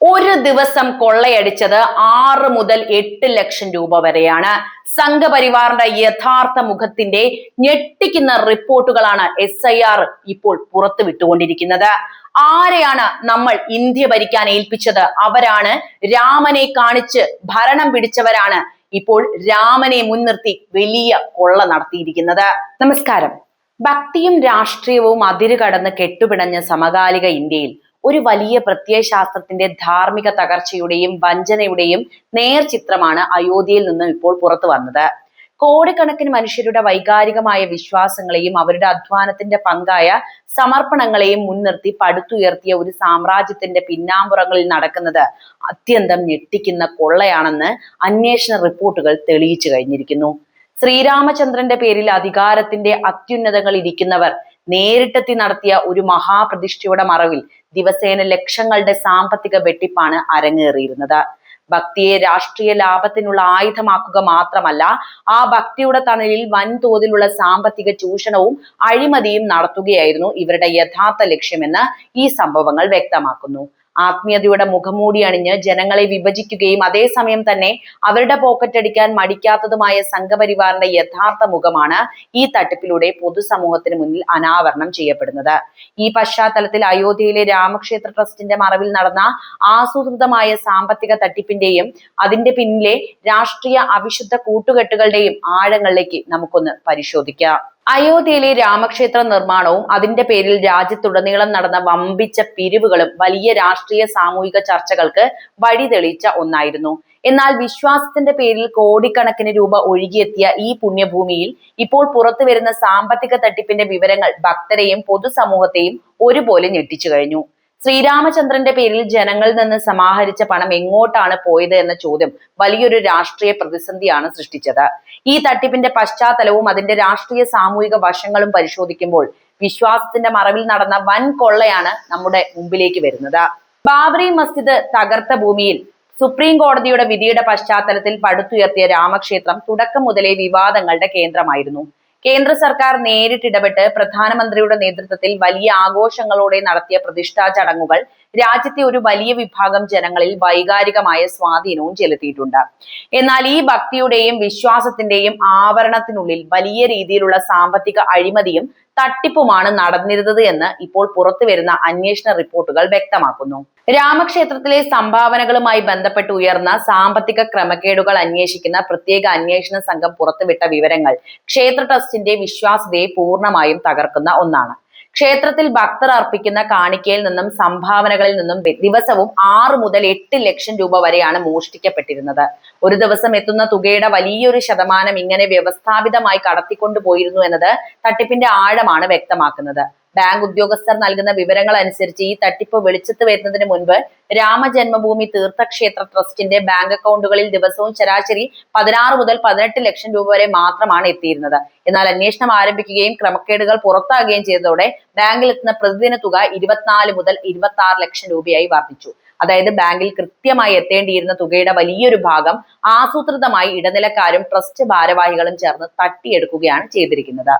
ഒരു ദിവസം കൊള്ളയടിച്ചത് 6 മുതൽ 8 ലക്ഷം രൂപ വരെയാണ്. സംഘപരിവാറിന്റെ യഥാർത്ഥ മുഖത്തിന്റെ ഞെട്ടിക്കുന്ന റിപ്പോർട്ടുകളാണ് SIR ഇപ്പോൾ പുറത്തുവിട്ടുകൊണ്ടിരിക്കുന്നത്. ആരെയാണ് നമ്മൾ ഇന്ത്യ ഭരിക്കാൻ ഏൽപ്പിച്ചത്? അവരാണ് രാമനെ കാണിച്ച് ഭരണം പിടിച്ചവരാണ് ഇപ്പോൾ രാമനെ മുൻനിർത്തി വലിയ കൊള്ള നടത്തിയിരിക്കുന്നത്. നമസ്കാരം. ഭക്തിയും രാഷ്ട്രീയവും അതിരുകടന്ന് കെട്ടുപിണഞ്ഞ സമകാലിക ഇന്ത്യയിൽ ഒരു വലിയ പ്രത്യയശാസ്ത്രത്തിന്റെ ധാർമ്മിക തകർച്ചയുടെയും വഞ്ചനയുടെയും നേർചിത്രമാണ് അയോധ്യയിൽ നിന്നും ഇപ്പോൾ പുറത്തു വന്നത്. കോടിക്കണക്കിന് മനുഷ്യരുടെ വൈകാരികമായ വിശ്വാസങ്ങളെയും അവരുടെ അധ്വാനത്തിന്റെ പങ്കായ സമർപ്പണങ്ങളെയും മുൻനിർത്തി പടുത്തുയർത്തിയ ഒരു സാമ്രാജ്യത്തിന്റെ പിന്നാമ്പുറങ്ങളിൽ നടക്കുന്നത് അത്യന്തം ഞെട്ടിക്കുന്ന കൊള്ളയാണെന്ന് അന്വേഷണ റിപ്പോർട്ടുകൾ തെളിയിച്ചു കഴിഞ്ഞിരിക്കുന്നു. ശ്രീരാമചന്ദ്രന്റെ പേരിൽ അധികാരത്തിന്റെ അത്യുന്നതങ്ങളിൽ ഇരിക്കുന്നവർ നേരിട്ടെത്തി നടത്തിയ ഒരു മഹാപ്രതിഷ്ഠയുടെ മറവിൽ ദിവസേന ലക്ഷങ്ങളുടെ സാമ്പത്തിക വെട്ടിപ്പാണ് അരങ്ങേറിയിരുന്നത്. ഭക്തിയെ രാഷ്ട്രീയ ലാഭത്തിനുള്ള ആയുധമാക്കുക മാത്രമല്ല, ആ ഭക്തിയുടെ തണലിൽ വൻതോതിലുള്ള സാമ്പത്തിക ചൂഷണവും അഴിമതിയും നടത്തുകയായിരുന്നു ഇവരുടെ യഥാർത്ഥ ലക്ഷ്യമെന്ന് ഈ സംഭവങ്ങൾ വ്യക്തമാക്കുന്നു. ആത്മീയതയുടെ മുഖംമൂടി അണിഞ്ഞ് ജനങ്ങളെ വിഭജിക്കുകയും അതേസമയം തന്നെ അവരുടെ പോക്കറ്റടിക്കാൻ മടിക്കാത്തതുമായ സംഘപരിവാറിന്റെ യഥാർത്ഥ മുഖമാണ് ഈ തട്ടിപ്പിലൂടെ പൊതുസമൂഹത്തിന് മുന്നിൽ അനാവരണം ചെയ്യപ്പെടുന്നത്. ഈ പശ്ചാത്തലത്തിൽ അയോധ്യയിലെ രാമക്ഷേത്ര ട്രസ്റ്റിന്റെ മറവിൽ നടന്ന ആസൂത്രിതമായ സാമ്പത്തിക തട്ടിപ്പിന്റെയും അതിന്റെ പിന്നിലെ രാഷ്ട്രീയ അവിശുദ്ധ കൂട്ടുകെട്ടുകളുടെയും ആഴങ്ങളിലേക്ക് നമുക്കൊന്ന് പരിശോധിക്കാം. അയോധ്യയിലെ രാമക്ഷേത്ര നിർമ്മാണവും അതിന്റെ പേരിൽ രാജ്യത്തുടനീളം നടന്ന വമ്പിച്ച പിരിവുകളും വലിയ രാഷ്ട്രീയ സാമൂഹിക ചർച്ചകൾക്ക് വഴി തെളിയിച്ച ഒന്നായിരുന്നു. എന്നാൽ വിശ്വാസത്തിന്റെ പേരിൽ കോടിക്കണക്കിന് രൂപ ഒഴുകിയെത്തിയ ഈ പുണ്യഭൂമിയിൽ ഇപ്പോൾ പുറത്തു വരുന്ന സാമ്പത്തിക തട്ടിപ്പിന്റെ വിവരങ്ങൾ ഭക്തരെയും പൊതുസമൂഹത്തെയും ഒരുപോലെ ഞെട്ടിച്ചു കഴിഞ്ഞു. ശ്രീരാമചന്ദ്രന്റെ പേരിൽ ജനങ്ങളിൽ നിന്ന് സമാഹരിച്ച പണം എങ്ങോട്ടാണ് പോയത് എന്ന ചോദ്യം വലിയൊരു രാഷ്ട്രീയ പ്രതിസന്ധിയാണ് സൃഷ്ടിച്ചത്. ഈ തട്ടിപ്പിന്റെ പശ്ചാത്തലവും അതിന്റെ രാഷ്ട്രീയ സാമൂഹിക വശങ്ങളും പരിശോധിക്കുമ്പോൾ വിശ്വാസത്തിന്റെ മറവിൽ നടന്ന വൻ കൊള്ളയാണ് നമ്മുടെ മുമ്പിലേക്ക് വരുന്നത്. ബാബറി മസ്ജിദ് തകർത്ത ഭൂമിയിൽ സുപ്രീം കോടതിയുടെ വിധിയുടെ പശ്ചാത്തലത്തിൽ പടുത്തുയർത്തിയ രാമക്ഷേത്രം തുടക്കം മുതലേ വിവാദങ്ങളുടെ കേന്ദ്രമായിരുന്നു. കേന്ദ്ര സർക്കാർ നേരിട്ടിടപെട്ട് പ്രധാനമന്ത്രിയുടെ നേതൃത്വത്തിൽ വലിയ ആഘോഷങ്ങളോടെ നടത്തിയ പ്രതിഷ്ഠാ ചടങ്ങുകൾ രാജ്യത്തെ ഒരു വലിയ വിഭാഗം ജനങ്ങളിൽ വൈകാരികമായ സ്വാധീനവും ചെലുത്തിയിട്ടുണ്ട്. എന്നാൽ ഈ ഭക്തിയുടെയും വിശ്വാസത്തിന്റെയും ആവരണത്തിനുള്ളിൽ വലിയ രീതിയിലുള്ള സാമ്പത്തിക അഴിമതിയും തട്ടിപ്പുമാണ് നടന്നിരുന്നത് എന്ന് ഇപ്പോൾ പുറത്തു വരുന്ന അന്വേഷണ റിപ്പോർട്ടുകൾ വ്യക്തമാക്കുന്നു. രാമക്ഷേത്രത്തിലെ സംഭാവനകളുമായി ബന്ധപ്പെട്ട് ഉയർന്ന സാമ്പത്തിക ക്രമക്കേടുകൾ അന്വേഷിക്കുന്ന പ്രത്യേക അന്വേഷണ സംഘം പുറത്തുവിട്ട വിവരങ്ങൾ ക്ഷേത്ര ട്രസ്റ്റിന്റെ വിശ്വാസ്യതയെ പൂർണ്ണമായും തകർക്കുന്ന ഒന്നാണ്. ക്ഷേത്രത്തിൽ ഭക്തർ അർപ്പിക്കുന്ന കാണിക്കയിൽ നിന്നും സംഭാവനകളിൽ നിന്നും ദിവസവും 6 മുതൽ 8 ലക്ഷം രൂപ വരെയാണ് മോഷ്ടിക്കപ്പെട്ടിരുന്നത്. ഒരു ദിവസം എത്തുന്ന തുകയുടെ വലിയൊരു ശതമാനം ഇങ്ങനെ വ്യവസ്ഥാപിതമായി കടത്തിക്കൊണ്ടുപോയിരുന്നു എന്നത് തട്ടിപ്പിന്റെ ആഴമാണ് വ്യക്തമാക്കുന്നത്. ബാങ്ക് ഉദ്യോഗസ്ഥർ നൽകുന്ന വിവരങ്ങൾ അനുസരിച്ച് ഈ തട്ടിപ്പ് വെളിച്ചത്ത് വരുന്നതിന് മുൻപ് രാമജന്മഭൂമി തീർത്ഥക്ഷേത്ര ട്രസ്റ്റിന്റെ ബാങ്ക് അക്കൗണ്ടുകളിൽ ദിവസവും ശരാശരി 16 മുതൽ 18 ലക്ഷം രൂപ വരെ മാത്രമാണ് എത്തിയിരുന്നത്. എന്നാൽ അന്വേഷണം ആരംഭിക്കുകയും ക്രമക്കേടുകൾ പുറത്താകുകയും ചെയ്തതോടെ ബാങ്കിൽ എത്തുന്ന പ്രതിദിന തുക 24 മുതൽ 26 ലക്ഷം രൂപയായി വർദ്ധിച്ചു. അതായത് ബാങ്കിൽ കൃത്യമായി എത്തേണ്ടിയിരുന്ന തുകയുടെ വലിയൊരു ഭാഗം ആസൂത്രിതമായി ഇടനിലക്കാരും ട്രസ്റ്റ് ഭാരവാഹികളും ചേർന്ന് തട്ടിയെടുക്കുകയാണ് ചെയ്തിരിക്കുന്നത്.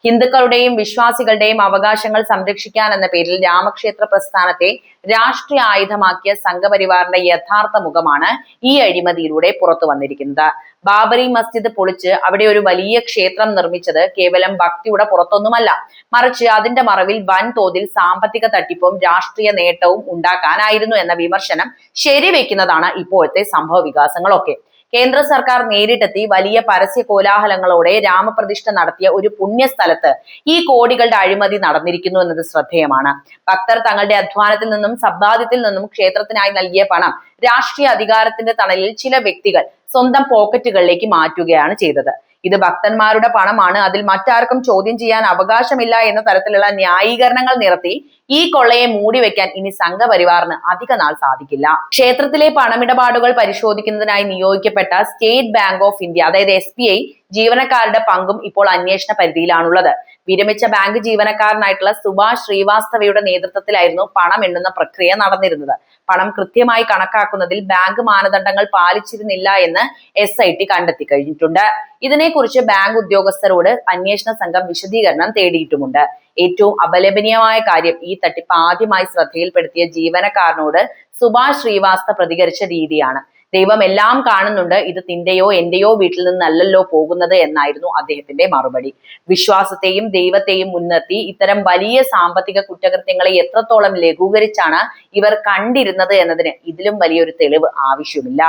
ഹിന്ദുക്കളുടെയും വിശ്വാസികളുടെയും അവകാശങ്ങൾ സംരക്ഷിക്കാൻ എന്ന പേരിൽ രാമക്ഷേത്ര പ്രസ്ഥാനത്തെ രാഷ്ട്രീയ ആയുധമാക്കിയ സംഘപരിവാറിന്റെ യഥാർത്ഥ മുഖമാണ് ഈ അഴിമതിയിലൂടെ പുറത്തു വന്നിരിക്കുന്നത്. ബാബറി മസ്ജിദ് പൊളിച്ച് അവിടെ ഒരു വലിയ ക്ഷേത്രം നിർമ്മിച്ചത് കേവലം ഭക്തിയുടെ പുറത്തൊന്നുമല്ല, മറിച്ച് അതിന്റെ മറവിൽ വൻതോതിൽ സാമ്പത്തിക തട്ടിപ്പും രാഷ്ട്രീയ നേട്ടവും ഉണ്ടാക്കാനായിരുന്നു എന്ന വിമർശനം ശരിവെക്കുന്നതാണ് ഇപ്പോഴത്തെ സംഭവ വികാസങ്ങളൊക്കെ. കേന്ദ്ര സർക്കാർ നേരിട്ടെത്തി വലിയ പരസ്യ കോലാഹലങ്ങളോടെ രാമപ്രതിഷ്ഠ നടത്തിയ ഒരു പുണ്യസ്ഥലത്ത് ഈ കോടികളുടെ അഴിമതി നടന്നിരിക്കുന്നു എന്നത് ശ്രദ്ധേയമാണ്. ഭക്തർ തങ്ങളുടെ അധ്വാനത്തിൽ നിന്നും സമ്പാദ്യത്തിൽ നിന്നും ക്ഷേത്രത്തിനായി നൽകിയ പണം രാഷ്ട്രീയ അധികാരത്തിന്റെ തണലിൽ ചില വ്യക്തികൾ സ്വന്തം പോക്കറ്റുകളിലേക്ക് മാറ്റുകയാണ് ചെയ്തത്. ഇത് ഭക്തന്മാരുടെ പണമാണ്, അതിൽ മറ്റാർക്കും ചോദ്യം ചെയ്യാൻ അവകാശമില്ല എന്ന തരത്തിലുള്ള ന്യായീകരണങ്ങൾ നിരത്തി ഈ കൊള്ളയെ മൂടിവെക്കാൻ ഇനി സംഘപരിവാറിന് അധിക നാൾ സാധിക്കില്ല. ക്ഷേത്രത്തിലെ പണമിടപാടുകൾ പരിശോധിക്കുന്നതിനായി നിയോഗിക്കപ്പെട്ട സ്റ്റേറ്റ് ബാങ്ക് ഓഫ് ഇന്ത്യ അതായത് SBI ജീവനക്കാരുടെ പങ്കും ഇപ്പോൾ അന്വേഷണ പരിധിയിലാണുള്ളത്. വിരമിച്ച ബാങ്ക് ജീവനക്കാരനായിട്ടുള്ള സുഭാഷ് ശ്രീവാസ്തവയുടെ നേതൃത്വത്തിലായിരുന്നു പണം എണ്ണുന്ന പ്രക്രിയ നടന്നിരുന്നത്. പണം കൃത്യമായി കണക്കാക്കുന്നതിൽ ബാങ്ക് മാനദണ്ഡങ്ങൾ പാലിച്ചിരുന്നില്ല എന്ന് SIT കണ്ടെത്തി കഴിഞ്ഞിട്ടുണ്ട്. ഇതിനെക്കുറിച്ച് ബാങ്ക് ഉദ്യോഗസ്ഥരോട് അന്വേഷണ സംഘം വിശദീകരണം തേടിയിട്ടുമുണ്ട്. ഏറ്റവും അപലപനീയമായ കാര്യം, ഈ തട്ടിപ്പ് ആദ്യമായി ശ്രദ്ധയിൽപ്പെടുത്തിയ ജീവനക്കാരനോട് സുഭാഷ് ശ്രീവാസ്തവ പ്രതികരിച്ച രീതിയാണ്. ദൈവം എല്ലാം കാണുന്നുണ്ട്, ഇത് നിന്റെയോ എന്റെയോ വീട്ടിൽ നിന്നല്ലല്ലോ പോകുന്നത് എന്നായിരുന്നു അദ്ദേഹത്തിന്റെ മറുപടി. വിശ്വാസത്തെയും ദൈവത്തെയും മുൻനിർത്തി ഇത്തരം വലിയ സാമ്പത്തിക കുറ്റകൃത്യങ്ങളെ എത്രത്തോളം ലഘൂകരിച്ചാണ് ഇവർ കണ്ടിരുന്നത് എന്നതിന് ഇതിലും വലിയൊരു തെളിവ് ആവശ്യമില്ല.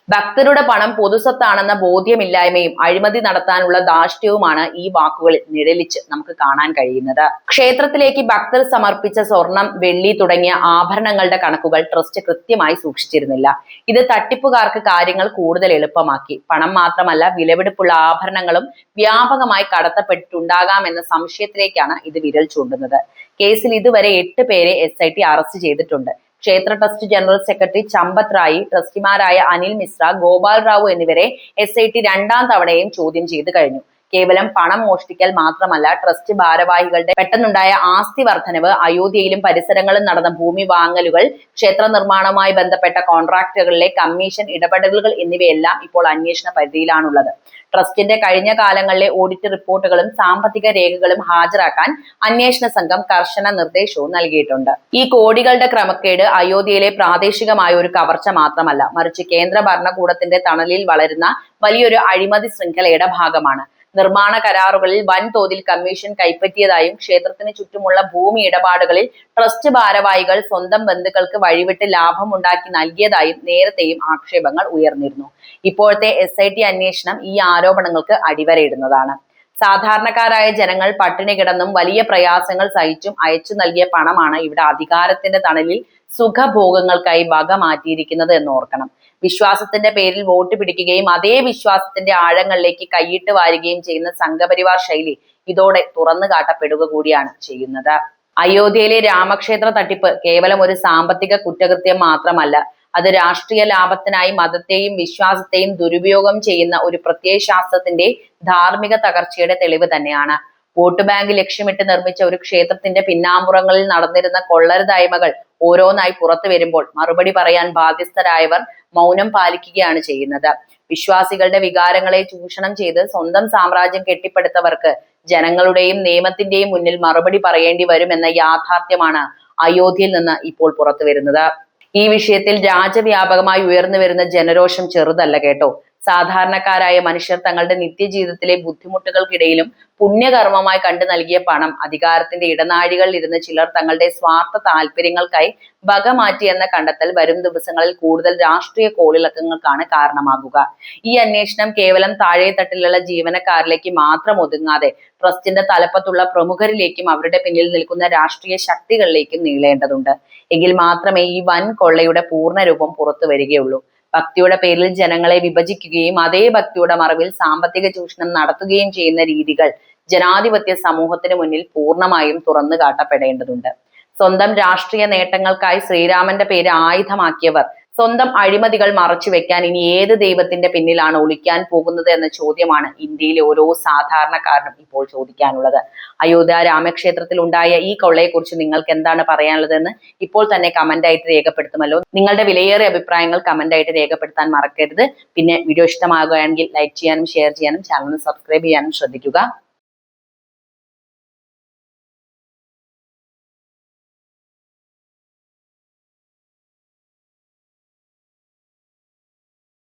ഭക്തരുടെ പണം പൊതുസ്വത്താണെന്ന ബോധ്യമില്ലായ്മയും അഴിമതി നടത്താനുള്ള ധാർഷ്ട്യവുമാണ് ഈ വാക്കുകളിൽ നിഴലിച്ച് നമുക്ക് കാണാൻ കഴിയുന്നത്. ക്ഷേത്രത്തിലേക്ക് ഭക്തർ സമർപ്പിച്ച സ്വർണം, വെള്ളി തുടങ്ങിയ ആഭരണങ്ങളുടെ കണക്കുകൾ ട്രസ്റ്റ് കൃത്യമായി സൂക്ഷിച്ചിരുന്നില്ല. ഇത് തട്ടിപ്പുകാർക്ക് കാര്യങ്ങൾ കൂടുതൽ എളുപ്പമാക്കി. പണം മാത്രമല്ല, വിലപിടിപ്പുള്ള ആഭരണങ്ങളും വ്യാപകമായി കടത്തപ്പെട്ടിട്ടുണ്ടാകാമെന്ന സംശയത്തിലേക്കാണ് ഇത് വിരൽ ചൂണ്ടുന്നത്. കേസിൽ ഇതുവരെ 8 പേരെ SIT അറസ്റ്റ് ചെയ്തിട്ടുണ്ട്. ക്ഷേത്ര ട്രസ്റ്റ് ജനറൽ സെക്രട്ടറി ചമ്പത് റായി, ട്രസ്റ്റിമാരായ അനിൽ മിശ്ര, ഗോപാൽ റാവു എന്നിവരെ SIT 2ാം തവണയും ചോദ്യം ചെയ്തു കഴിഞ്ഞു. കേവലം പണം മോഷ്ടിക്കൽ മാത്രമല്ല, ട്രസ്റ്റ് ഭാരവാഹികളുടെ പെട്ടെന്നുണ്ടായ ആസ്തി വർധനവ്, അയോധ്യയിലും പരിസരങ്ങളിലും നടന്ന ഭൂമി വാങ്ങലുകൾ, ക്ഷേത്ര നിർമ്മാണവുമായി ബന്ധപ്പെട്ട കോൺട്രാക്ടുകളിലെ കമ്മീഷൻ ഇടപെടലുകൾ എന്നിവയെല്ലാം ഇപ്പോൾ അന്വേഷണ പരിധിയിലാണുള്ളത്. ട്രസ്റ്റിന്റെ കഴിഞ്ഞ കാലങ്ങളിലെ ഓഡിറ്റ് റിപ്പോർട്ടുകളും സാമ്പത്തിക രേഖകളും ഹാജരാക്കാൻ അന്വേഷണ സംഘം കർശന നിർദ്ദേശവും നൽകിയിട്ടുണ്ട്. ഈ കോടികളുടെ ക്രമക്കേട് അയോധ്യയിലെ പ്രാദേശികമായ ഒരു കവർച്ച മാത്രമല്ല, മറിച്ച് കേന്ദ്ര ഭരണകൂടത്തിന്റെ തണലിൽ വളരുന്ന വലിയൊരു അഴിമതി ശൃംഖലയുടെ ഭാഗമാണ്. നിർമ്മാണ കരാറുകളിൽ വൻതോതിൽ കമ്മീഷൻ കൈപ്പറ്റിയതായും ക്ഷേത്രത്തിന് ചുറ്റുമുള്ള ഭൂമി ഇടപാടുകളിൽ ട്രസ്റ്റ് ഭാരവാഹികൾ സ്വന്തം ബന്ധുക്കൾക്ക് വഴിവിട്ട് ലാഭമുണ്ടാക്കി നൽകിയതായും നേരത്തെയും ആക്ഷേപങ്ങൾ ഉയർന്നിരുന്നു. ഇപ്പോഴത്തെ SIT അന്വേഷണം ഈ ആരോപണങ്ങൾക്ക് അടിവരയിടുന്നതാണ്. സാധാരണക്കാരായ ജനങ്ങൾ പട്ടിണി കിടന്നും വലിയ പ്രയാസങ്ങൾ സഹിച്ചും അയച്ചു നൽകിയ പണമാണ് ഇവിടെ അധികാരത്തിന്റെ തണലിൽ സുഖഭോഗങ്ങൾക്കായി വക മാറ്റിയിരിക്കുന്നത് എന്ന് ഓർക്കണം. വിശ്വാസത്തിന്റെ പേരിൽ വോട്ട് പിടിക്കുകയും അതേ വിശ്വാസത്തിന്റെ ആഴങ്ങളിലേക്ക് കൈയിട്ട് വാരുകയും ചെയ്യുന്ന സംഘപരിവാർ ശൈലി ഇതോടെ തുറന്നു കാട്ടപ്പെടുക കൂടിയാണ് ചെയ്യുന്നത്. അയോധ്യയിലെ രാമക്ഷേത്ര തട്ടിപ്പ് കേവലം ഒരു സാമ്പത്തിക കുറ്റകൃത്യം മാത്രമല്ല, അത് രാഷ്ട്രീയ ലാഭത്തിനായി മതത്തെയും വിശ്വാസത്തെയും ദുരുപയോഗം ചെയ്യുന്ന ഒരു പ്രത്യയശാസ്ത്രത്തിന്റെ ധാർമ്മിക തകർച്ചയുടെ തെളിവ് തന്നെയാണ്. വോട്ട് ബാങ്ക് ലക്ഷ്യമിട്ട് നിർമ്മിച്ച ഒരു ക്ഷേത്രത്തിന്റെ പിന്നാമ്പുറങ്ങളിൽ നടന്നിരുന്ന കൊള്ളരുതായ്മകൾ ഓരോന്നായി പുറത്തു വരുമ്പോൾ മറുപടി പറയാൻ ബാധ്യസ്ഥരായവർ മൗനം പാലിക്കുകയാണ് ചെയ്യുന്നത്. വിശ്വാസികളുടെ വികാരങ്ങളെ ചൂഷണം ചെയ്ത് സ്വന്തം സാമ്രാജ്യം കെട്ടിപ്പടുത്തവർക്ക് ജനങ്ങളുടെയും നിയമത്തിന്റെയും മുന്നിൽ മറുപടി പറയേണ്ടി വരുമെന്ന യാഥാർത്ഥ്യമാണ് അയോധ്യയിൽ നിന്ന് ഇപ്പോൾ പുറത്തു വരുന്നത്. ഈ വിഷയത്തിൽ രാജ്യവ്യാപകമായി ഉയർന്നു വരുന്ന ജനരോഷം ചെറുതല്ല കേട്ടോ. സാധാരണക്കാരായ മനുഷ്യർ തങ്ങളുടെ നിത്യജീവിതത്തിലെ ബുദ്ധിമുട്ടുകൾക്കിടയിലും പുണ്യകർമ്മമായി കണ്ടു നൽകിയ പണം അധികാരത്തിന്റെ ഇടനാഴികളിൽ ഇരുന്ന് ചിലർ തങ്ങളുടെ സ്വാർത്ഥ താല്പര്യങ്ങൾക്കായി വകമാറ്റി എന്ന കണ്ടെത്തൽ വരും ദിവസങ്ങളിൽ കൂടുതൽ രാഷ്ട്രീയ കോളിളക്കങ്ങൾക്കാണ് കാരണമാകുക. ഈ അന്വേഷണം കേവലം താഴെത്തട്ടിലുള്ള ജീവനക്കാരിലേക്ക് മാത്രം ഒതുങ്ങാതെ ട്രസ്റ്റിന്റെ തലപ്പത്തുള്ള പ്രമുഖരിലേക്കും അവരുടെ പിന്നിൽ നിൽക്കുന്ന രാഷ്ട്രീയ ശക്തികളിലേക്കും നീളേണ്ടതുണ്ട്. എങ്കിൽ മാത്രമേ ഈ വൻ കൊള്ളയുടെ പൂർണ്ണരൂപം പുറത്തു വരികയുള്ളൂ. ഭക്തിയുടെ പേരിൽ ജനങ്ങളെ വിഭജിക്കുകയും അതേ ഭക്തിയുടെ മറവിൽ സാമ്പത്തിക ചൂഷണം നടത്തുകയും ചെയ്യുന്ന രീതികൾ ജനാധിപത്യ സമൂഹത്തിന് മുന്നിൽ പൂർണ്ണമായും തുറന്നു കാട്ടപ്പെടേണ്ടതുണ്ട്. സ്വന്തം രാഷ്ട്രീയ നേട്ടങ്ങൾക്കായി ശ്രീരാമന്റെ പേര് ആയുധമാക്കിയവർ സ്വന്തം അഴിമതികൾ മറച്ചുവെക്കാൻ ഇനി ഏത് ദൈവത്തിന്റെ പിന്നിലാണ് ഒളിക്കാൻ പോകുന്നത് എന്ന ചോദ്യമാണ് ഇന്ത്യയിലെ ഓരോ സാധാരണക്കാരനും ഇപ്പോൾ ചോദിക്കാനുള്ളത്. അയോധ്യ രാമക്ഷേത്രത്തിൽ ഉണ്ടായ ഈ കൊള്ളയെക്കുറിച്ച് നിങ്ങൾക്ക് എന്താണ് പറയാനുള്ളതെന്ന് ഇപ്പോൾ തന്നെ കമന്റ് ആയിട്ട് രേഖപ്പെടുത്തുമല്ലോ. നിങ്ങളുടെ വിലയേറിയ അഭിപ്രായങ്ങൾ കമന്റ് ആയിട്ട് രേഖപ്പെടുത്താൻ മറക്കരുത്. പിന്നെ വീഡിയോ ഇഷ്ടമാകുകയാണെങ്കിൽ ലൈക്ക് ചെയ്യാനും ഷെയർ ചെയ്യാനും ചാനൽ സബ്സ്ക്രൈബ് ചെയ്യാനും ശ്രദ്ധിക്കുക.